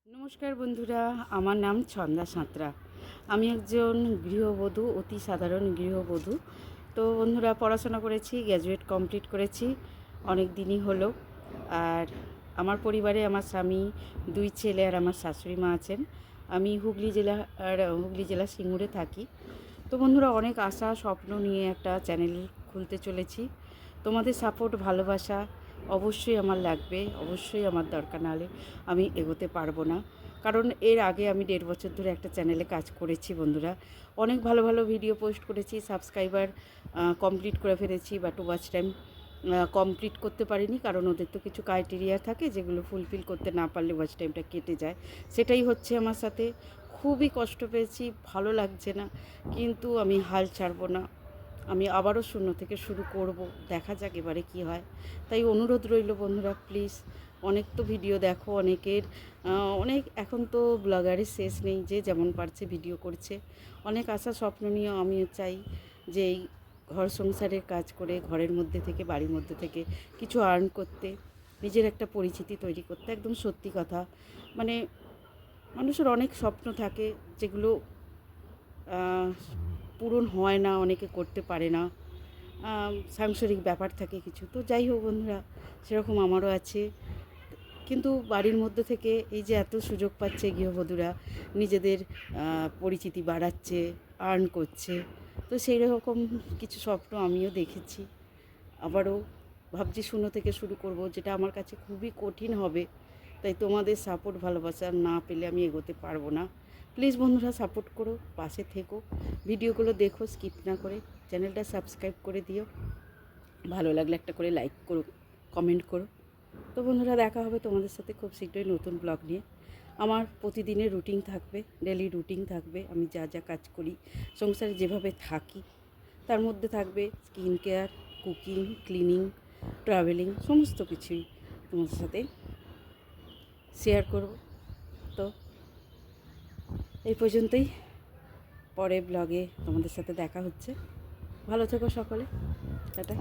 নমস্কার বন্ধুরা, আমার নাম ছন্দা সাঁতরা। আমি একজন গৃহবধূ, অতি সাধারণ গৃহবধূ। তো বন্ধুরা, পড়াশোনা করেছি, গ্র্যাজুয়েট কমপ্লিট করেছি অনেক দিনই হলো। আর আমার পরিবারে আমার স্বামী, 2 ছেলে আর আমার শাশুড়ি মা আছেন। আমি হুগলি জেলা সিঙ্গুরে থাকি। তো বন্ধুরা, অনেক আশা স্বপ্ন নিয়ে একটা চ্যানেল খুলতে চলেছি। তোমাদের সাপোর্ট, ভালোবাসা অবশ্যই আমার লাগবে, অবশ্যই আমার দরকার, নাহলে আমি এগোতে পারবো না। কারণ এর আগে আমি 1.5 বছর ধরে একটা চ্যানেলে কাজ করেছি বন্ধুরা। অনেক ভালো ভালো ভিডিও পোস্ট করেছি, সাবস্ক্রাইবার কমপ্লিট করে ফেলেছি, বাট ওয়াচ টাইম কমপ্লিট করতে পারিনি। কারণ ওদের তো কিছু ক্রাইটেরিয়া থাকে, যেগুলো ফুলফিল করতে না পারলে ওয়াচ টাইমটা কেটে যায়। সেটাই হচ্ছে আমার সাথে। খুবই কষ্ট পেয়েছি, ভালো লাগছে না, কিন্তু আমি হাল ছাড়বো না। আমি আবারও শূন্য থেকে শুরু করব, দেখা যাক এবারে কী হয়। তাই অনুরোধ রইল বন্ধুরা, প্লিজ। অনেক তো ভিডিও দেখো, অনেকের অনেক, এখন তো ব্লগারের শেষ নেই, যে যেমন পারছে ভিডিও করছে। অনেক আশা স্বপ্ন নিয়েও আমিও চাই যে এই ঘর সংসারের কাজ করে, ঘরের মধ্যে থেকে, বাড়ির মধ্যে থেকে কিছু আর্ন করতে, নিজের একটা পরিচিতি তৈরি করতে। একদম সত্যি কথা, মানে মানুষের অনেক স্বপ্ন থাকে, যেগুলো পূরণ হয় না, অনেকে করতে পারে না। সাংসারিক ব্যাপার থাকে কিছু। তো যাই হোক বন্ধুরা, সেরকম আমারও আছে। কিন্তু বাড়ির মধ্যে থেকে এই যে এত সুযোগ পাচ্ছে গৃহবধূরা, নিজেদের পরিচিতি বাড়াচ্ছে, আর্ন করছে। তো সেই রকম কিছু স্বপ্ন আমিও দেখেছি। আবারও ভাবছি শূন্য থেকে শুরু করব, যেটা আমার কাছে খুবই কঠিন হবে। তাই তোমাদের সাপোর্ট, ভালোবাসা না পেলে আমি এগোতে পারবো না। প্লিজ বন্ধুরা, সাপোর্ট করো, পাশে থেকো, ভিডিওগুলো দেখো স্কিপ না করে, চ্যানেলটা সাবস্ক্রাইব করে দিও। ভালো লাগলে একটা করে লাইক করো, কমেন্ট করো। তো বন্ধুরা, দেখা হবে তোমাদের সাথে খুব শীঘ্রই নতুন ব্লগ নিয়ে। আমার প্রতিদিনের রুটিন থাকবে, ডেলি রুটিন থাকবে। আমি যা যা কাজ করি, সংসারে যেভাবে থাকি, তার মধ্যে থাকবে skin care, cooking, cleaning, travelling, সমস্ত কিছুই তোমাদের সাথে শেয়ার করব। তো এই পর্যন্তই, পরে ব্লগে তোমাদের সাথে দেখা হচ্ছে। ভালো থেকো সকলে, টাটা।